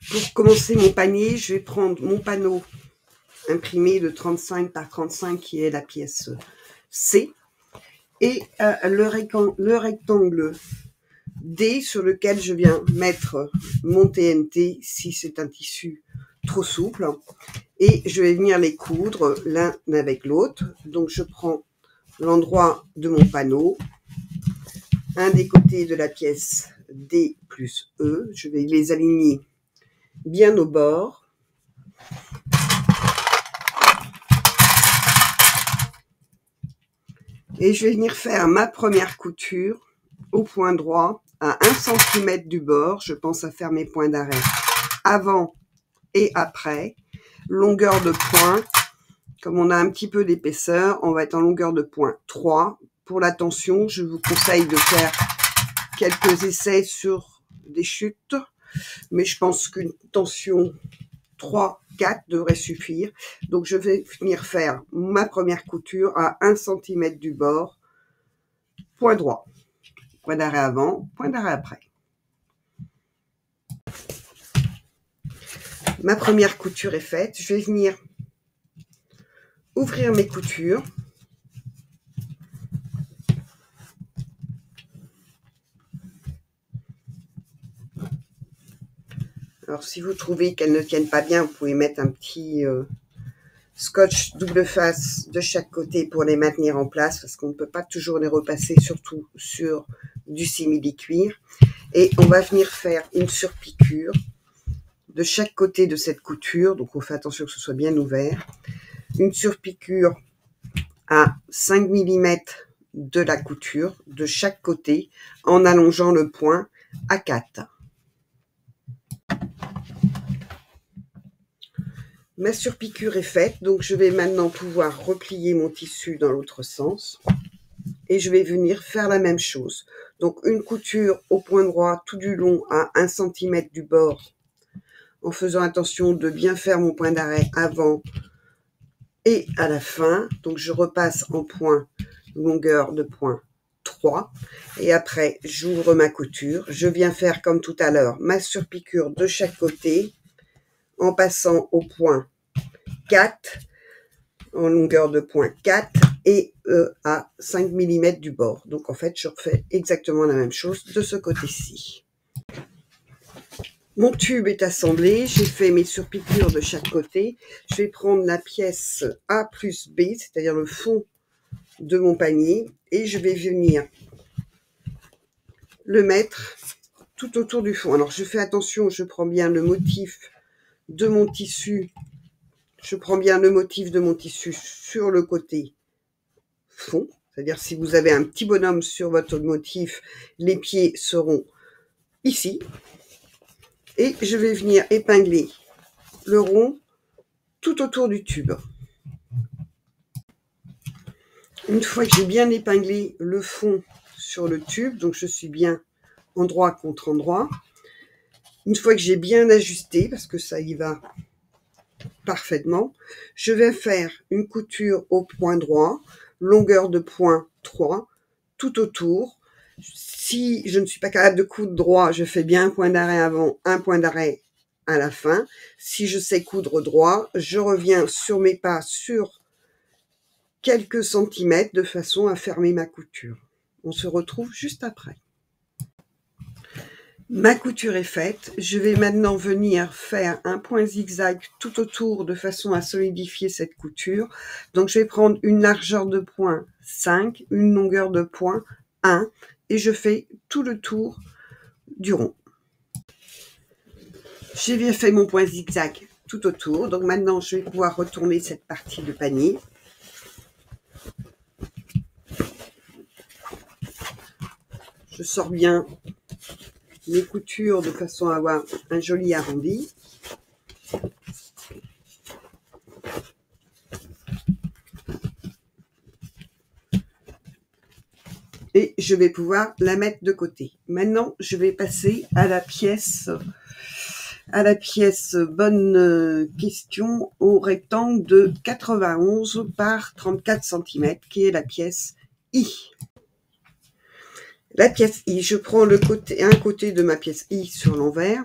Pour commencer mon panier, je vais prendre mon panneau imprimé de 35 par 35 qui est la pièce C et le rectangle D sur lequel je viens mettre mon TNT si c'est un tissu trop souple, et je vais venir les coudre l'un avec l'autre. Donc je prends l'endroit de mon panneau, un des côtés de la pièce D plus E, je vais les aligner bien au bord. Et je vais venir faire ma première couture au point droit à 1 cm du bord. Je pense à faire mes points d'arrêt avant et après. Longueur de point, comme on a un petit peu d'épaisseur, on va être en longueur de point 3. Pour la tension, je vous conseille de faire quelques essais sur des chutes, mais je pense qu'une tension 3, 4 devrait suffire. Donc je vais venir faire ma première couture à 1 cm du bord, point droit, point d'arrêt avant, point d'arrêt après. Ma première couture est faite, je vais venir ouvrir mes coutures. Alors si vous trouvez qu'elles ne tiennent pas bien, vous pouvez mettre un petit scotch double face de chaque côté pour les maintenir en place, parce qu'on ne peut pas toujours les repasser, surtout sur du simili-cuir. Et on va venir faire une surpiqûre de chaque côté de cette couture, donc on fait attention que ce soit bien ouvert. Une surpiqûre à 5 mm de la couture de chaque côté en allongeant le point à 4. Ma surpiqûre est faite, donc je vais maintenant pouvoir replier mon tissu dans l'autre sens et je vais venir faire la même chose. Donc une couture au point droit tout du long à 1 cm du bord, en faisant attention de bien faire mon point d'arrêt avant et à la fin. Donc je repasse en point, longueur de point 3, et après j'ouvre ma couture. Je viens faire comme tout à l'heure ma surpiqûre de chaque côté en passant au point 4, en longueur de point 4 et à 5 mm du bord. Donc en fait je refais exactement la même chose de ce côté-ci. Mon tube est assemblé, j'ai fait mes surpiqûres de chaque côté. Je vais prendre la pièce A plus B, c'est-à-dire le fond de mon panier, et je vais venir le mettre tout autour du fond. Alors je fais attention, je prends bien le motif de mon tissu, sur le côté fond, c'est-à-dire si vous avez un petit bonhomme sur votre motif, les pieds seront ici. Et je vais venir épingler le rond tout autour du tube. Une fois que j'ai bien épinglé le fond sur le tube, donc je suis bien endroit contre endroit, une fois que j'ai bien ajusté, parce que ça y va parfaitement, je vais faire une couture au point droit, longueur de point 3, tout autour. Si je ne suis pas capable de coudre droit, je fais bien un point d'arrêt avant, un point d'arrêt à la fin. Si je sais coudre droit, je reviens sur mes pas sur quelques centimètres de façon à fermer ma couture. On se retrouve juste après. Ma couture est faite. Je vais maintenant venir faire un point zigzag tout autour de façon à solidifier cette couture. Donc je vais prendre une largeur de point 5, une longueur de point 1 et je fais tout le tour du rond. J'ai bien fait mon point zigzag tout autour. Donc maintenant je vais pouvoir retourner cette partie de panier. Je sors bien mes coutures de façon à avoir un joli arrondi. Et je vais pouvoir la mettre de côté. Maintenant, je vais passer à la pièce bonne question, au rectangle de 91 par 34 cm, qui est la pièce I. La pièce I, je prends un côté de ma pièce I sur l'envers,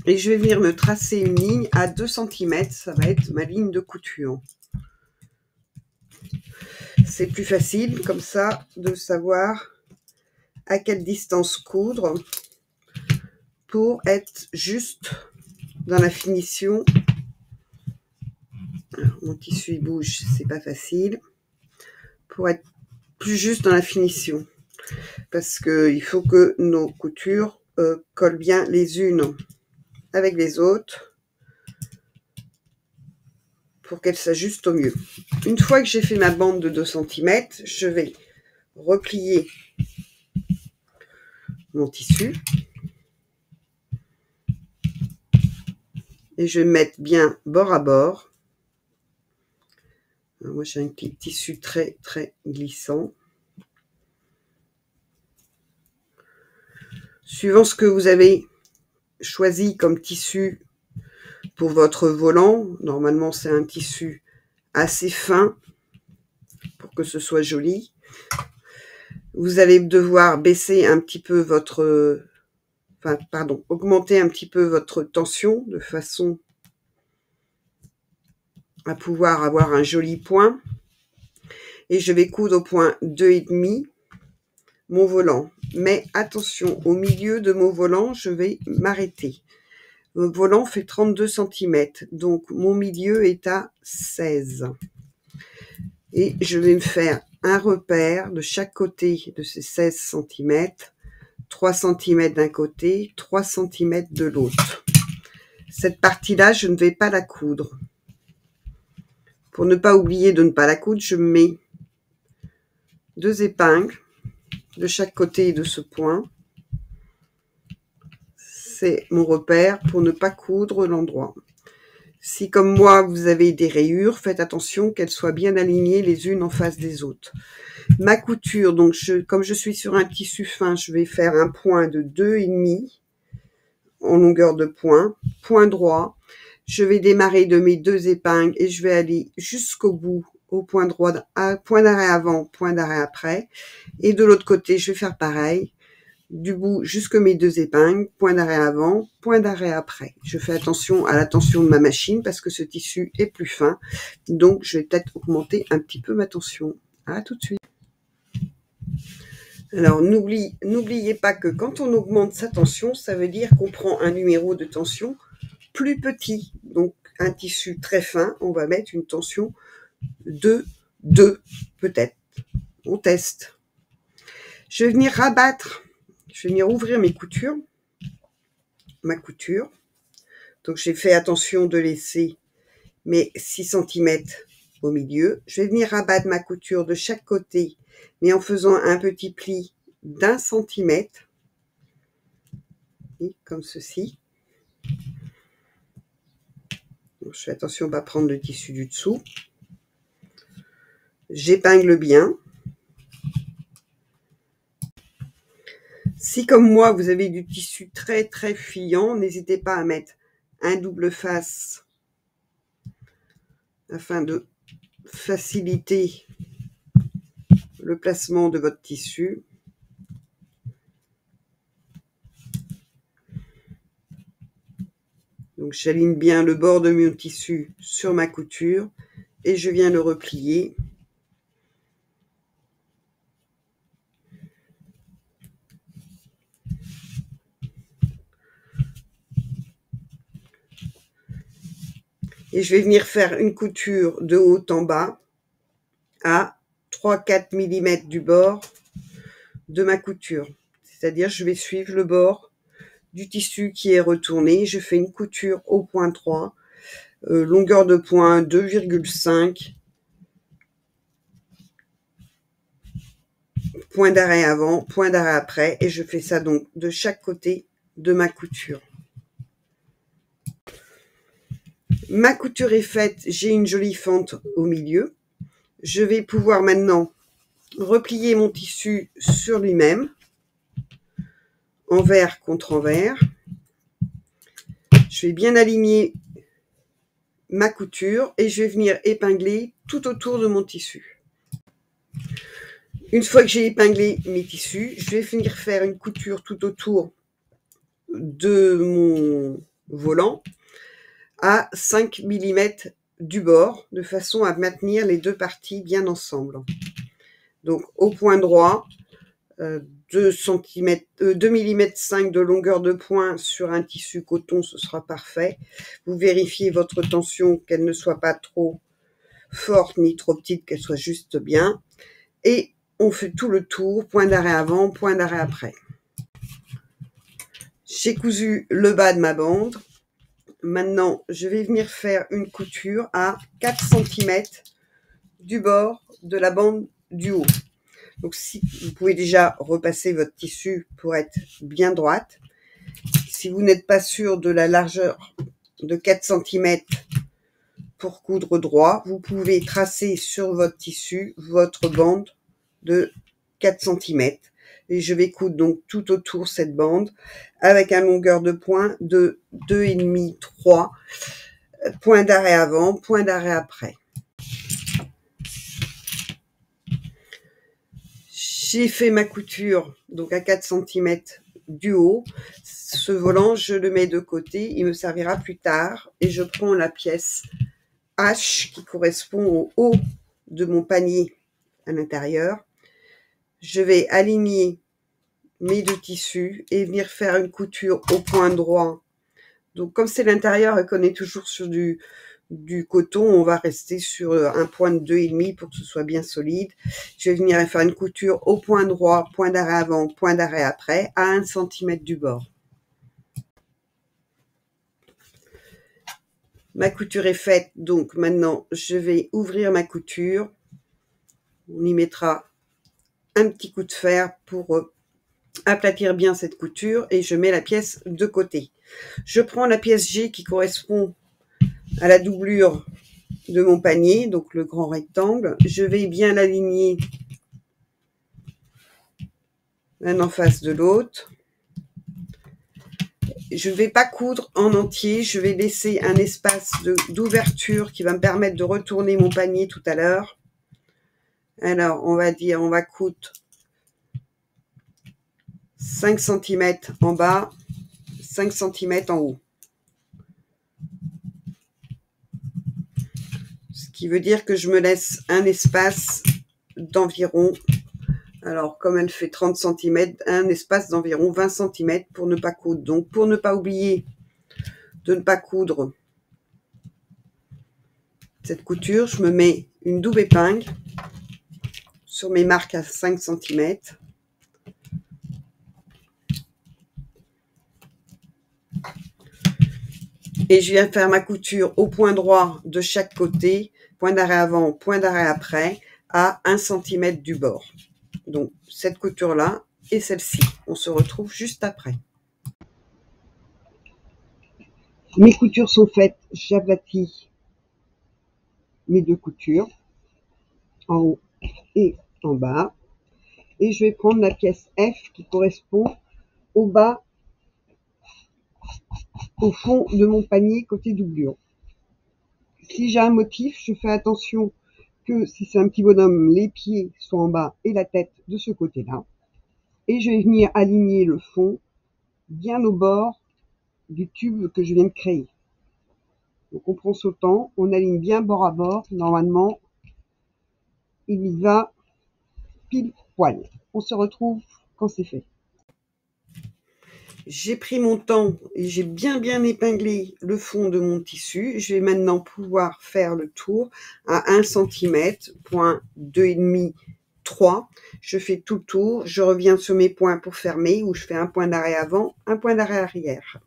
Et je vais venir me tracer une ligne à 2 cm, ça va être ma ligne de couture. C'est plus facile comme ça de savoir à quelle distance coudre pour être juste dans la finition. Alors, mon tissu il bouge, c'est pas facile. Pour être plus juste dans la finition. Parce qu'il faut que nos coutures collent bien les unes avec les autres pour qu'elles s'ajustent au mieux. Une fois que j'ai fait ma bande de 2 cm, je vais replier mon tissu et je vais mettre bien bord à bord. Alors moi j'ai un tissu très glissant. Suivant ce que vous avez choisi comme tissu pour votre volant, normalement c'est un tissu assez fin pour que ce soit joli. Vous allez devoir baisser un petit peu votre... augmenter un petit peu votre tension de façon à pouvoir avoir un joli point. Et je vais coudre au point 2,5 mon volant. Mais attention, au milieu de mon volant, je vais m'arrêter. Mon volant fait 32 cm, donc mon milieu est à 16. Et je vais me faire un repère de chaque côté de ces 16 cm, 3 cm d'un côté, 3 cm de l'autre. Cette partie-là, je ne vais pas la coudre. Pour ne pas oublier de ne pas la coudre, je mets 2 épingles de chaque côté de ce point. C'est mon repère pour ne pas coudre l'endroit. Si comme moi vous avez des rayures, faites attention qu'elles soient bien alignées les unes en face des autres. Ma couture, donc comme je suis sur un tissu fin, je vais faire un point de 2,5 en longueur de point droit. Je vais démarrer de mes 2 épingles et je vais aller jusqu'au bout au point droit, point d'arrêt avant, point d'arrêt après. Et de l'autre côté, je vais faire pareil. Du bout jusque mes 2 épingles, point d'arrêt avant, point d'arrêt après. Je fais attention à la tension de ma machine parce que ce tissu est plus fin. Donc, je vais peut-être augmenter un petit peu ma tension. À tout de suite. Alors, n'oubliez pas que quand on augmente sa tension, ça veut dire qu'on prend un numéro de tension plus petit. Donc, un tissu très fin, on va mettre une tension de 2, peut-être. On teste. Je vais venir rabattre. Je vais venir ouvrir ma couture. Donc, j'ai fait attention de laisser mes 6 cm au milieu. Je vais venir rabattre ma couture de chaque côté, mais en faisant un petit pli d'1 centimètre, comme ceci. Donc, je fais attention à ne pas prendre le tissu du dessous. J'épingle bien. Si comme moi vous avez du tissu très fuyant, n'hésitez pas à mettre un double face afin de faciliter le placement de votre tissu. Donc j'aligne bien le bord de mon tissu sur ma couture et je viens le replier. Et je vais venir faire une couture de haut en bas à 3-4 mm du bord de ma couture. C'est-à-dire je vais suivre le bord du tissu qui est retourné. Je fais une couture au point 3, longueur de point 2,5, point d'arrêt avant, point d'arrêt après, et je fais ça donc de chaque côté de ma couture. Ma couture est faite, j'ai une jolie fente au milieu. Je vais pouvoir maintenant replier mon tissu sur lui-même, envers contre envers. Je vais bien aligner ma couture et je vais venir épingler tout autour de mon tissu. Une fois que j'ai épinglé mes tissus, je vais venir faire une couture tout autour de mon volant à 5 mm du bord, de façon à maintenir les deux parties bien ensemble. Donc au point droit, 2 mm 5 de longueur de point sur un tissu coton, ce sera parfait. Vous vérifiez votre tension, qu'elle ne soit pas trop forte ni trop petite, qu'elle soit juste bien. Et on fait tout le tour, point d'arrêt avant, point d'arrêt après. J'ai cousu le bas de ma bande. Maintenant, je vais venir faire une couture à 4 cm du bord de la bande du haut. Donc, si vous pouvez déjà repasser votre tissu pour être bien droite. Si vous n'êtes pas sûr de la largeur de 4 cm pour coudre droit, vous pouvez tracer sur votre tissu votre bande de 4 cm. Et je vais coudre donc tout autour cette bande avec une longueur de point de 2,5, 3, point d'arrêt avant, point d'arrêt après. J'ai fait ma couture donc à 4 cm du haut. Ce volant, je le mets de côté, il me servira plus tard. Et je prends la pièce H qui correspond au haut de mon panier à l'intérieur. Je vais aligner mes deux tissus et venir faire une couture au point droit. Donc comme c'est l'intérieur et qu'on est toujours sur du coton, on va rester sur un point de 2,5 pour que ce soit bien solide. Je vais venir faire une couture au point droit, point d'arrêt avant, point d'arrêt après, à 1 cm du bord. Ma couture est faite, donc maintenant je vais ouvrir ma couture. On y mettra un petit coup de fer pour aplatir bien cette couture et je mets la pièce de côté. Je prends la pièce G qui correspond à la doublure de mon panier, donc le grand rectangle. Je vais bien l'aligner l'un en face de l'autre. Je ne vais pas coudre en entier, je vais laisser un espace d'ouverture qui va me permettre de retourner mon panier tout à l'heure. Alors, on va coudre 5 cm en bas, 5 cm en haut. Ce qui veut dire que je me laisse un espace d'environ, alors comme elle fait 30 cm, un espace d'environ 20 cm pour ne pas coudre. Donc pour ne pas oublier de ne pas coudre cette couture, je me mets une double épingle sur mes marques à 5 cm. Et je viens faire ma couture au point droit de chaque côté, point d'arrêt avant, point d'arrêt après, à 1 cm du bord. Donc cette couture-là et celle-ci, on se retrouve juste après. Mes coutures sont faites, j'aplatis mes deux coutures, en haut et en bas. Et je vais prendre la pièce F qui correspond au bas, au fond de mon panier côté doublure. Si j'ai un motif, je fais attention que si c'est un petit bonhomme, les pieds soient en bas et la tête de ce côté-là. Et je vais venir aligner le fond bien au bord du tube que je viens de créer. Donc on prend son temps, on aligne bien bord à bord. Normalement, il y va pile poil. On se retrouve quand c'est fait. J'ai pris mon temps et j'ai bien épinglé le fond de mon tissu. Je vais maintenant pouvoir faire le tour à 1 cm, point 2,5, 3. Je fais tout le tour, je reviens sur mes points pour fermer, où je fais un point d'arrêt avant, un point d'arrêt arrière.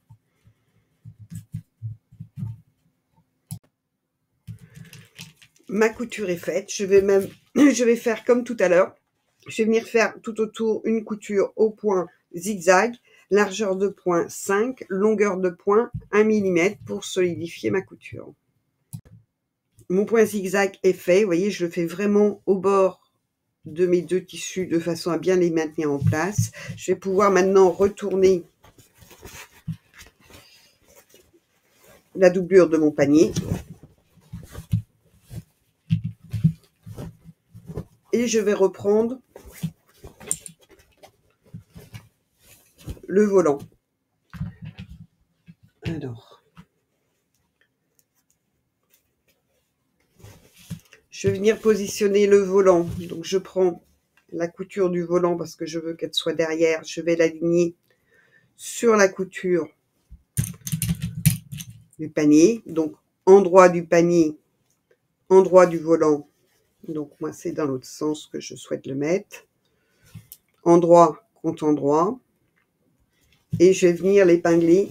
Ma couture est faite, je vais faire comme tout à l'heure. Je vais venir faire tout autour une couture au point zigzag, largeur de point 5, longueur de point 1 mm pour solidifier ma couture. Mon point zigzag est fait, vous voyez, je le fais vraiment au bord de mes deux tissus de façon à bien les maintenir en place. Je vais pouvoir maintenant retourner la doublure de mon panier. Et je vais reprendre le volant. Alors, je vais venir positionner le volant. Donc, je prends la couture du volant parce que je veux qu'elle soit derrière. Je vais l'aligner sur la couture du panier. Donc, endroit du panier, endroit du volant. Donc, moi, c'est dans l'autre sens que je souhaite le mettre. Endroit contre endroit. Et je vais venir l'épingler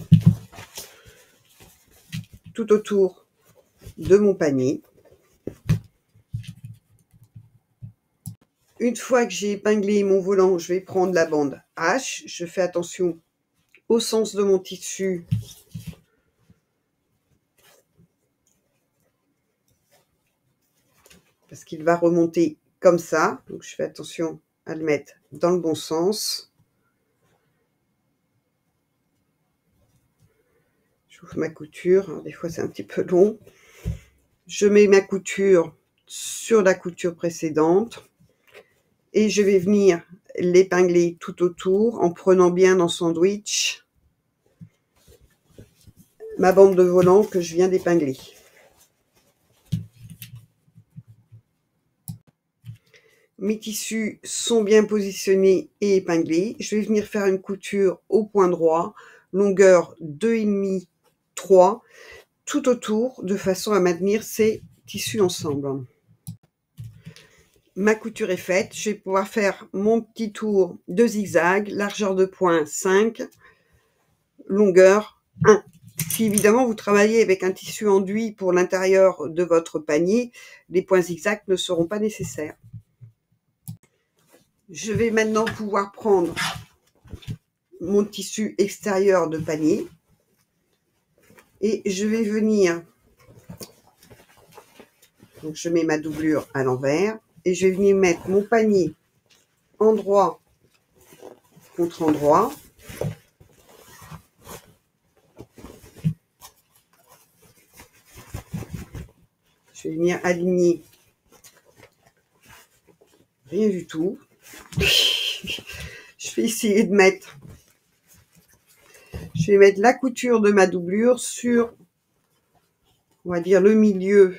tout autour de mon panier. Une fois que j'ai épinglé mon volant, je vais prendre la bande H. Je fais attention au sens de mon tissu. Parce qu'il va remonter comme ça. Donc, je fais attention à le mettre dans le bon sens. J'ouvre ma couture. Alors, des fois, c'est un petit peu long. Je mets ma couture sur la couture précédente. Et je vais venir l'épingler tout autour en prenant bien dans sandwich ma bande de volant que je viens d'épingler. Mes tissus sont bien positionnés et épinglés. Je vais venir faire une couture au point droit, longueur 2,5, 3, tout autour, de façon à maintenir ces tissus ensemble. Ma couture est faite. Je vais pouvoir faire mon petit tour de zigzag, largeur de point 5, longueur 1. Si évidemment vous travaillez avec un tissu enduit pour l'intérieur de votre panier, les points zigzag ne seront pas nécessaires. Je vais maintenant pouvoir prendre mon tissu extérieur de panier et je vais venir, donc je mets ma doublure à l'envers et je vais venir mettre mon panier endroit contre endroit. Je vais venir aligner rien du tout. Je vais essayer de mettre, je vais mettre la couture de ma doublure sur, on va dire, le milieu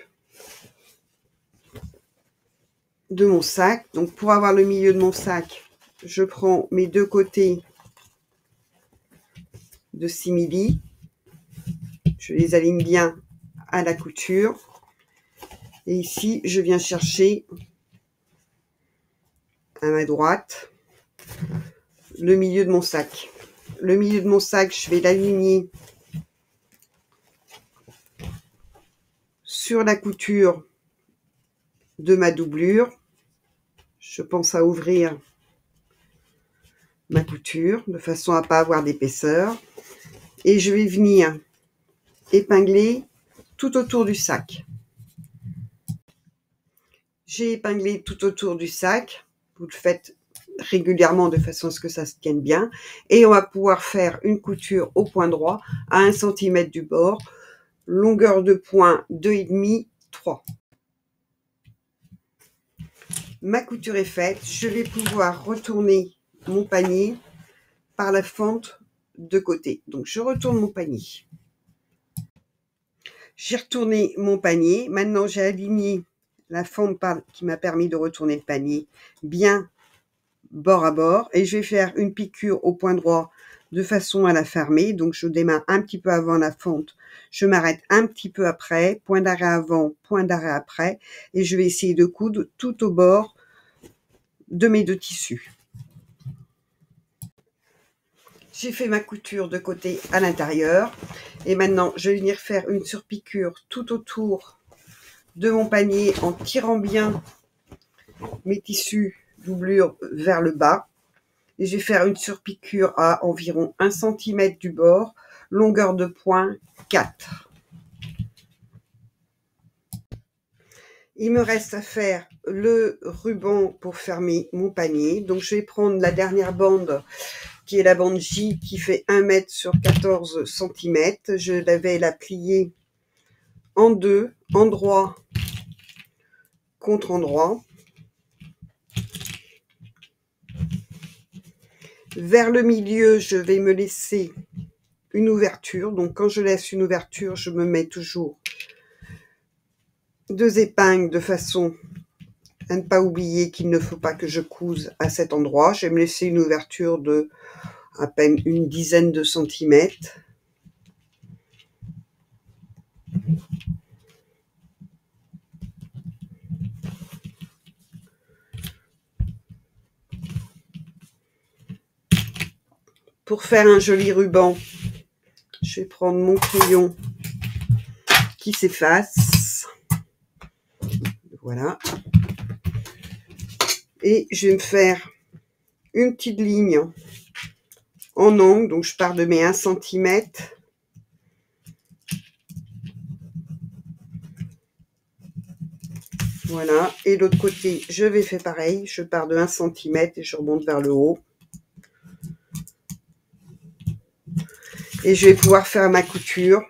de mon sac. Donc pour avoir le milieu de mon sac, je prends mes deux côtés de simili, je les aligne bien à la couture et ici je viens chercher à ma droite le milieu de mon sac. Le milieu de mon sac, je vais l'aligner sur la couture de ma doublure. Je pense à ouvrir ma couture de façon à pas avoir d'épaisseur et je vais venir épingler tout autour du sac. J'ai épinglé tout autour du sac. Vous le faites régulièrement de façon à ce que ça se tienne bien et on va pouvoir faire une couture au point droit à 1 cm du bord, longueur de point 2,5, 3. Ma couture est faite, je vais pouvoir retourner mon panier par la fente de côté. Donc je retourne mon panier. J'ai retourné mon panier. Maintenant j'ai aligné la fente qui m'a permis de retourner le panier bien bord à bord. Et je vais faire une piqûre au point droit de façon à la fermer. Donc je démarre un petit peu avant la fente. Je m'arrête un petit peu après. Point d'arrêt avant, point d'arrêt après. Et je vais essayer de coudre tout au bord de mes deux tissus. J'ai fait ma couture de côté à l'intérieur et maintenant je vais venir faire une surpiqûre tout autour de mon panier en tirant bien mes tissus doublure vers le bas et je vais faire une surpiqûre à environ 1 cm du bord, longueur de point 4. Il me reste à faire le ruban pour fermer mon panier. Donc je vais prendre la dernière bande qui est la bande J qui fait 1 m sur 14 cm. Je vais la plier en deux, endroit contre endroit. Vers le milieu, je vais me laisser une ouverture. Donc quand je laisse une ouverture, je me mets toujours 2 épingles de façon à ne pas oublier qu'il ne faut pas que je couse à cet endroit. Je vais me laisser une ouverture de à peine une dizaine de centimètres. Pour faire un joli ruban, je vais prendre mon crayon qui s'efface. Voilà. Et je vais me faire une petite ligne en angle. Donc je pars de mes 1 cm. Voilà. Et l'autre côté, je vais faire pareil. Je pars de 1 cm et je remonte vers le haut. Et je vais pouvoir faire ma couture.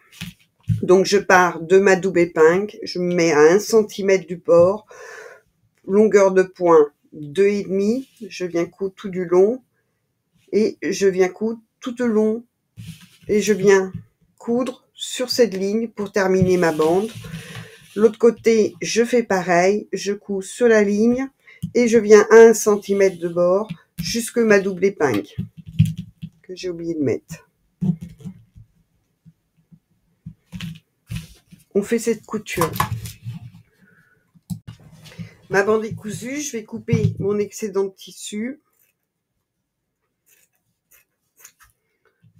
Donc je pars de ma double épingle, je me mets à 1 cm du bord, longueur de point 2,5, je viens coudre tout du long et je viens coudre tout le long et je viens coudre sur cette ligne pour terminer ma bande. L'autre côté, je fais pareil, je couds sur la ligne et je viens à 1 cm de bord jusque ma double épingle que j'ai oublié de mettre. On fait cette couture. Ma bande est cousue, je vais couper mon excédent de tissu.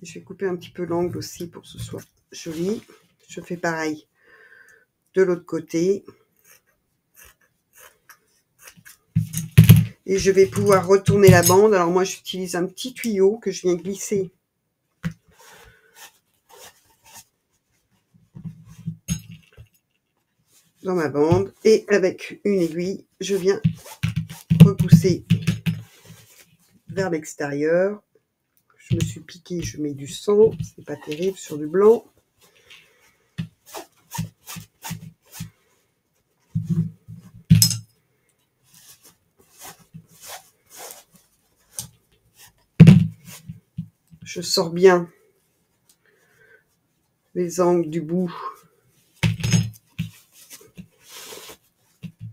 Je vais couper un petit peu l'angle aussi pour que ce soit joli. Je fais pareil de l'autre côté. Et je vais pouvoir retourner la bande. Alors moi, j'utilise un petit tuyau que je viens glisser dans ma bande. Et avec une aiguille, je viens repousser vers l'extérieur. Je me suis piqué, je mets du sang. C'est pas terrible sur du blanc. Je sors bien les angles du bout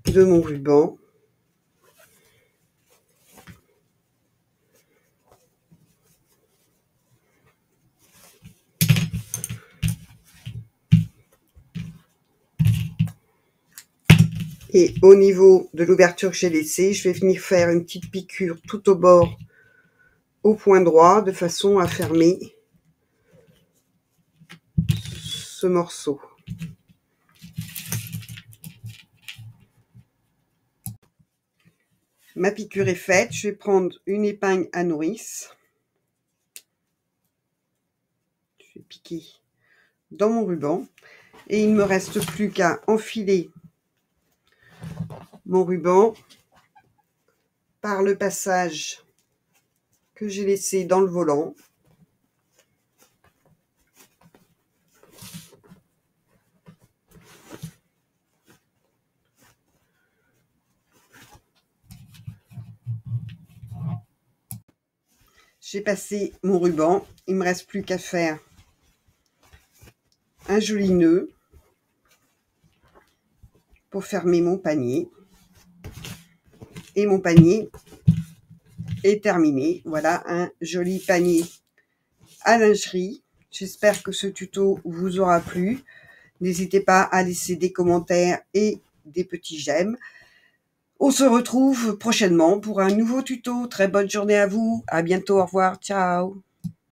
de mon ruban. Et au niveau de l'ouverture que j'ai laissée, je vais venir faire une petite piqûre tout au bord, au point droit, de façon à fermer ce morceau. Ma piqûre est faite, je vais prendre une épingle à nourrice. Je vais piquer dans mon ruban. Et il ne me reste plus qu'à enfiler mon ruban par le passage que j'ai laissé dans le volant. J'ai passé mon ruban, il me reste plus qu'à faire un joli nœud pour fermer mon panier. Et mon panier est terminé. Voilà un joli panier à lingerie. J'espère que ce tuto vous aura plu. N'hésitez pas à laisser des commentaires et des petits j'aime. On se retrouve prochainement pour un nouveau tuto. Très bonne journée à vous. À bientôt. Au revoir. Ciao.